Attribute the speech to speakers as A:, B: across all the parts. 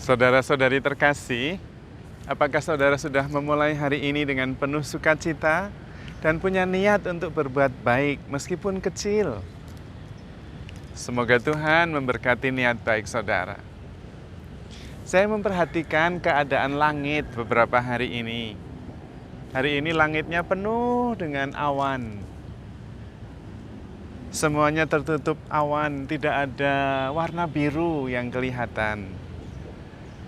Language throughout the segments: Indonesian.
A: Saudara-saudari terkasih, apakah saudara sudah memulai hari ini dengan penuh sukacita dan punya niat untuk berbuat baik meskipun kecil? Semoga Tuhan memberkati niat baik saudara. Saya memperhatikan keadaan langit beberapa hari ini. Hari ini langitnya penuh dengan awan. Semuanya tertutup awan, tidak ada warna biru yang kelihatan.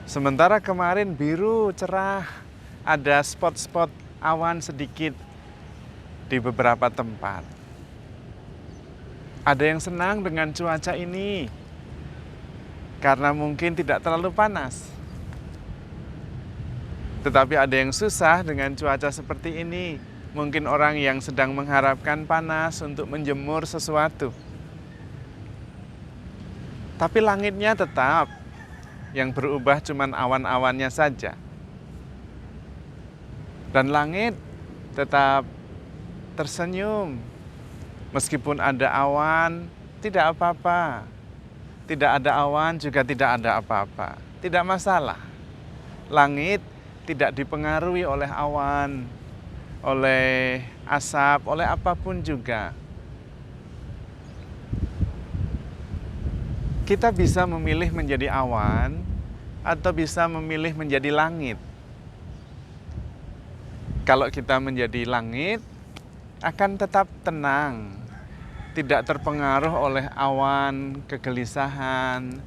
A: Sementara kemarin biru cerah, ada spot-spot awan sedikit di beberapa tempat. Ada yang senang dengan cuaca ini karena mungkin tidak terlalu panas. Tetapi ada yang susah dengan cuaca seperti ini. Mungkin orang yang sedang mengharapkan panas untuk menjemur sesuatu. Tapi langitnya tetap, yang berubah cuman awan-awannya saja. Dan langit tetap tersenyum. Meskipun ada awan, tidak apa-apa. Tidak ada awan juga tidak ada apa-apa. Tidak masalah. Langit tidak dipengaruhi oleh awan, oleh asap, oleh apapun juga. Kita bisa memilih menjadi awan atau bisa memilih menjadi langit. Kalau kita menjadi langit, akan tetap tenang, tidak terpengaruh oleh awan kegelisahan,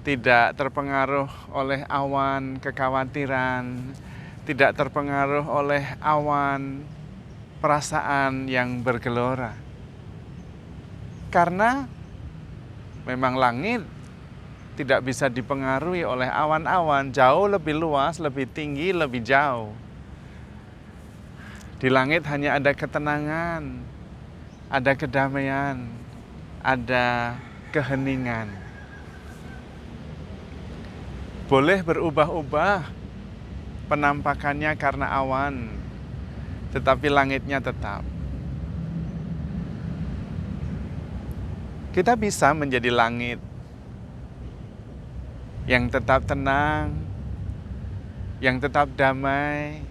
A: tidak terpengaruh oleh awan kekhawatiran, tidak terpengaruh oleh awan perasaan yang bergelora. Karena memang langit tidak bisa dipengaruhi oleh awan-awan, jauh lebih luas, lebih tinggi, lebih jauh. Di langit hanya ada ketenangan, ada kedamaian, ada keheningan. Boleh berubah-ubah penampakannya karena awan, tetapi langitnya tetap. Kita bisa menjadi langit yang tetap tenang, yang tetap damai,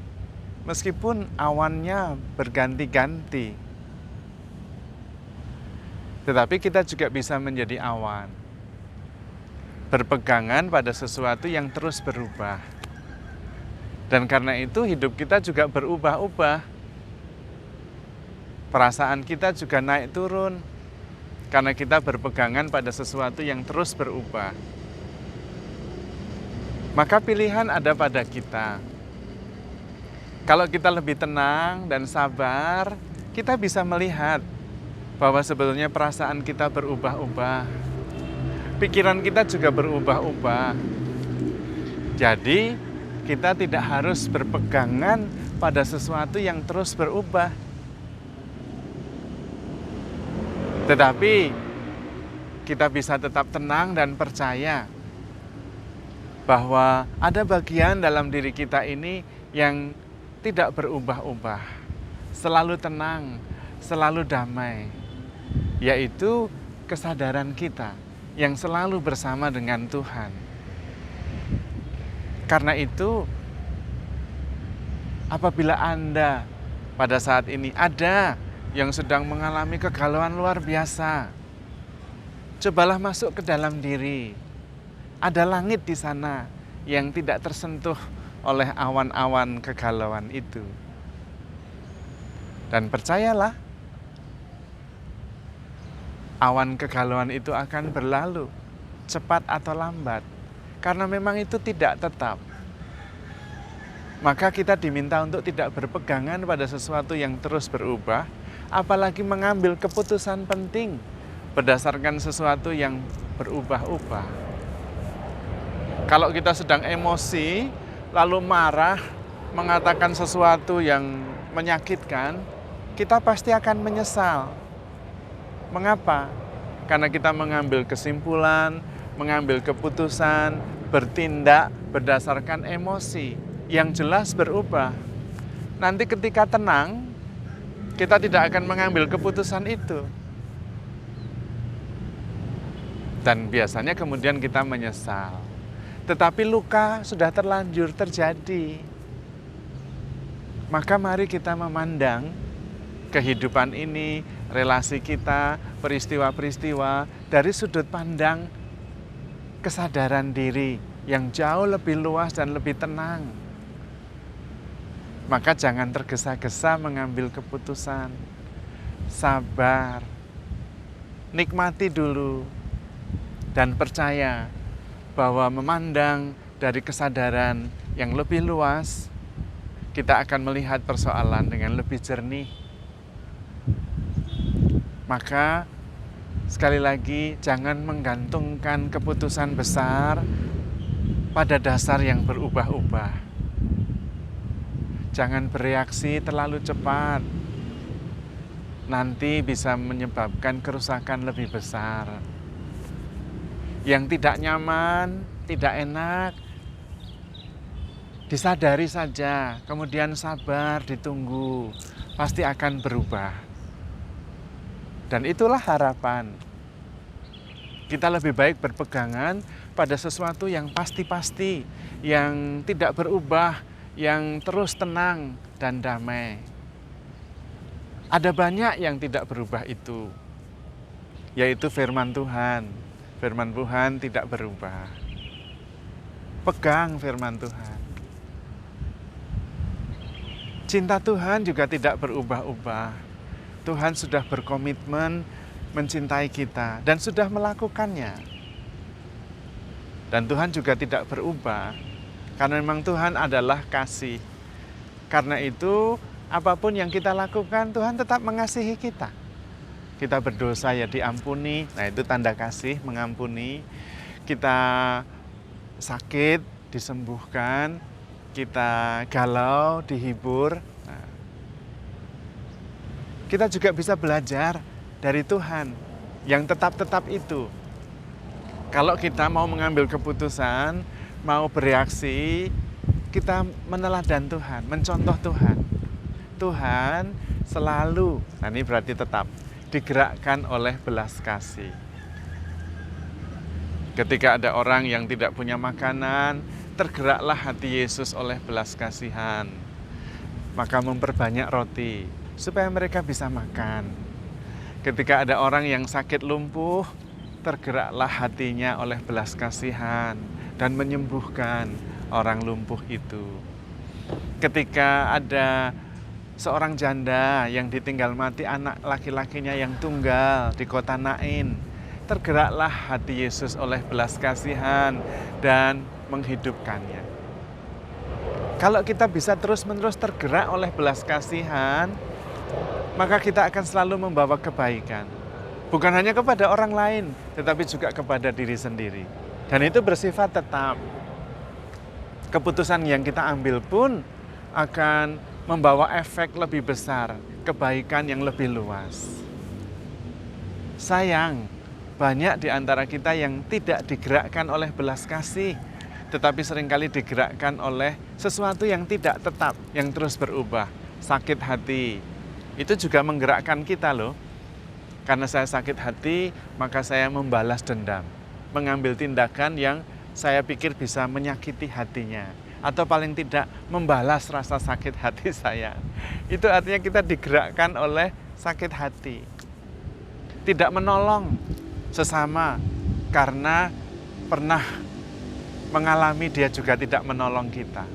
A: meskipun awannya berganti-ganti. Tetapi kita juga bisa menjadi awan, berpegangan pada sesuatu yang terus berubah. Dan karena itu hidup kita juga berubah-ubah. Perasaan kita juga naik turun. Karena kita berpegangan pada sesuatu yang terus berubah. Maka pilihan ada pada kita. Kalau kita lebih tenang dan sabar, kita bisa melihat bahwa sebetulnya perasaan kita berubah-ubah. Pikiran kita juga berubah-ubah. Jadi, kita tidak harus berpegangan pada sesuatu yang terus berubah. Tetapi kita bisa tetap tenang dan percaya bahwa ada bagian dalam diri kita ini yang tidak berubah-ubah, selalu tenang, selalu damai, yaitu kesadaran kita yang selalu bersama dengan Tuhan. Karena itu, apabila Anda pada saat ini ada yang sedang mengalami kegalauan luar biasa, cobalah masuk ke dalam diri. Ada langit di sana yang tidak tersentuh oleh awan-awan kegalauan itu. Dan percayalah, awan kegalauan itu akan berlalu, cepat atau lambat. Karena memang itu tidak tetap. Maka kita diminta untuk tidak berpegangan pada sesuatu yang terus berubah, apalagi mengambil keputusan penting berdasarkan sesuatu yang berubah-ubah. Kalau kita sedang emosi, lalu marah, mengatakan sesuatu yang menyakitkan, kita pasti akan menyesal. Mengapa? Karena kita mengambil kesimpulan, mengambil keputusan, bertindak berdasarkan emosi yang jelas berubah. Nanti ketika tenang, kita tidak akan mengambil keputusan itu. Dan biasanya kemudian kita menyesal. tetapi luka sudah terlanjur terjadi. Maka mari kita memandang kehidupan ini, relasi kita, peristiwa-peristiwa dari sudut pandang kesadaran diri yang jauh lebih luas dan lebih tenang. Maka jangan tergesa-gesa mengambil keputusan. Sabar. Nikmati dulu. Dan percaya bahwa memandang dari kesadaran yang lebih luas, kita akan melihat persoalan dengan lebih jernih. Maka sekali lagi jangan menggantungkan keputusan besar pada dasar yang berubah-ubah. Jangan bereaksi terlalu cepat. Nanti bisa menyebabkan kerusakan lebih besar. Yang tidak nyaman, tidak enak, disadari saja, kemudian sabar, ditunggu, pasti akan berubah. Dan itulah harapan. Kita lebih baik berpegangan pada sesuatu yang pasti-pasti, yang tidak berubah, yang terus tenang dan damai. Ada banyak yang tidak berubah itu, yaitu firman Tuhan. Firman Tuhan tidak berubah. Pegang firman Tuhan. Cinta Tuhan juga tidak berubah-ubah. Tuhan sudah berkomitmen mencintai kita dan sudah melakukannya. Dan Tuhan juga tidak berubah, karena memang Tuhan adalah kasih. Karena itu, apapun yang kita lakukan, Tuhan tetap mengasihi kita. Kita berdosa ya diampuni, nah itu tanda kasih, mengampuni. Kita sakit, disembuhkan. Kita galau, dihibur. Nah, kita juga bisa belajar dari Tuhan yang tetap-tetap itu. Kalau kita mau mengambil keputusan, mau bereaksi, kita meneladan Tuhan, mencontoh Tuhan. Tuhan selalu, nah ini berarti tetap, digerakkan oleh belas kasih. Ketika ada orang yang tidak punya makanan, tergeraklah hati Yesus oleh belas kasihan. Maka memperbanyak roti, supaya mereka bisa makan. Ketika ada orang yang sakit lumpuh, tergeraklah hatinya oleh belas kasihan dan menyembuhkan orang lumpuh itu. Ketika ada seorang janda yang ditinggal mati anak laki-lakinya yang tunggal di kota Nain, tergeraklah hati Yesus oleh belas kasihan dan menghidupkannya. Kalau kita bisa terus-menerus tergerak oleh belas kasihan, maka kita akan selalu membawa kebaikan. Bukan hanya kepada orang lain, tetapi juga kepada diri sendiri. Dan itu bersifat tetap. Keputusan yang kita ambil pun akan membawa efek lebih besar, kebaikan yang lebih luas. Sayang, banyak di antara kita yang tidak digerakkan oleh belas kasih, tetapi seringkali digerakkan oleh sesuatu yang tidak tetap, yang terus berubah. Sakit hati, itu juga menggerakkan kita loh. Karena saya sakit hati, maka saya membalas dendam. Mengambil tindakan yang saya pikir bisa menyakiti hatinya. Atau paling tidak membalas rasa sakit hati saya. Itu artinya kita digerakkan oleh sakit hati. Tidak menolong sesama karena pernah mengalami dia juga tidak menolong kita.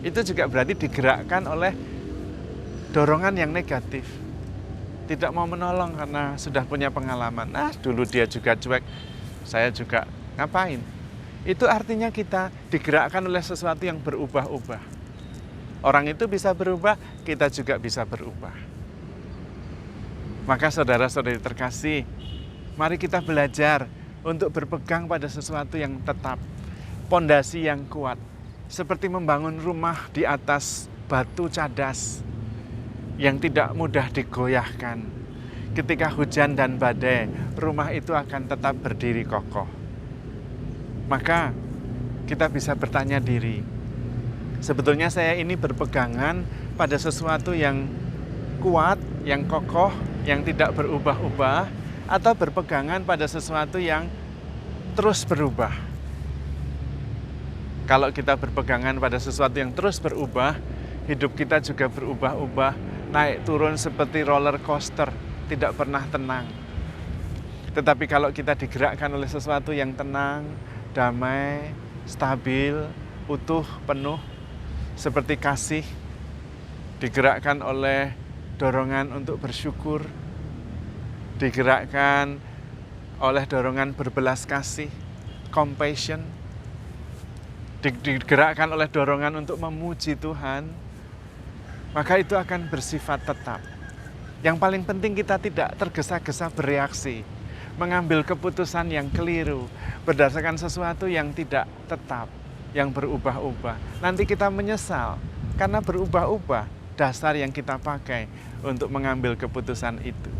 A: Itu juga berarti digerakkan oleh dorongan yang negatif. Tidak mau menolong karena sudah punya pengalaman. Nah, dulu dia juga cuek, saya juga ngapain? Itu artinya kita digerakkan oleh sesuatu yang berubah-ubah. Orang itu bisa berubah, kita juga bisa berubah. Maka saudara-saudari terkasih, mari kita belajar untuk berpegang pada sesuatu yang tetap, pondasi yang kuat, seperti membangun rumah di atas batu cadas yang tidak mudah digoyahkan. Ketika hujan dan badai, rumah itu akan tetap berdiri kokoh. Maka kita bisa bertanya diri, sebetulnya saya ini berpegangan pada sesuatu yang kuat, yang kokoh, yang tidak berubah-ubah, atau berpegangan pada sesuatu yang terus berubah. Kalau kita berpegangan pada sesuatu yang terus berubah, hidup kita juga berubah-ubah, naik turun seperti roller coaster, tidak pernah tenang. Tetapi kalau kita digerakkan oleh sesuatu yang tenang, damai, stabil, utuh, penuh, seperti kasih, digerakkan oleh dorongan untuk bersyukur, digerakkan oleh dorongan berbelas kasih, compassion, digerakkan oleh dorongan untuk memuji Tuhan, maka itu akan bersifat tetap. Yang paling penting kita tidak tergesa-gesa bereaksi, mengambil keputusan yang keliru, berdasarkan sesuatu yang tidak tetap, yang berubah-ubah. Nanti kita menyesal, karena berubah-ubah dasar yang kita pakai untuk mengambil keputusan itu.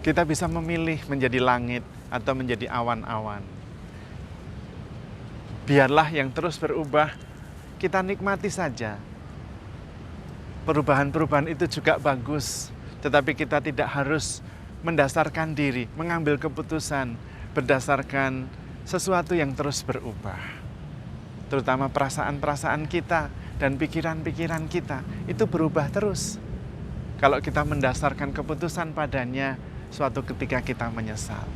A: Kita bisa memilih menjadi langit atau menjadi awan-awan. Biarlah yang terus berubah, kita nikmati saja. Perubahan-perubahan itu juga bagus, tetapi kita tidak harus mendasarkan diri, mengambil keputusan berdasarkan sesuatu yang terus berubah. Terutama perasaan-perasaan kita dan pikiran-pikiran kita, itu berubah terus. Kalau kita mendasarkan keputusan padanya, suatu ketika kita menyesal.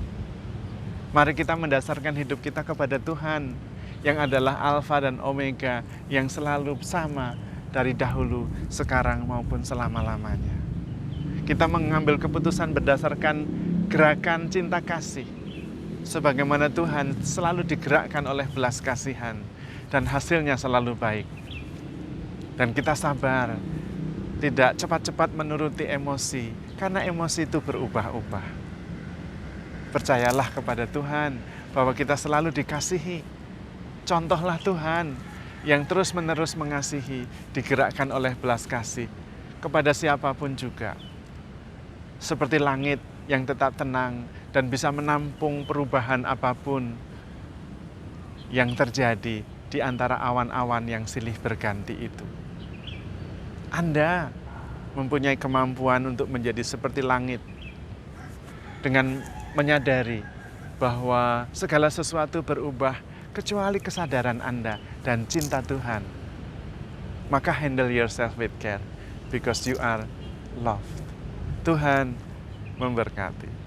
A: Mari kita mendasarkan hidup kita kepada Tuhan, yang adalah Alfa dan Omega, yang selalu sama dari dahulu, sekarang maupun selama-lamanya. Kita mengambil keputusan berdasarkan gerakan cinta kasih, sebagaimana Tuhan selalu digerakkan oleh belas kasihan, dan hasilnya selalu baik. Dan kita sabar, tidak cepat-cepat menuruti emosi, karena emosi itu berubah-ubah. Percayalah kepada Tuhan bahwa kita selalu dikasihi. Contohlah Tuhan yang terus-menerus mengasihi, digerakkan oleh belas kasih kepada siapapun juga. Seperti langit yang tetap tenang dan bisa menampung perubahan apapun yang terjadi di antara awan-awan yang silih berganti itu. Anda mempunyai kemampuan untuk menjadi seperti langit dengan menyadari bahwa segala sesuatu berubah kecuali kesadaran Anda dan cinta Tuhan. Maka handle yourself with care because you are loved. Tuhan memberkati.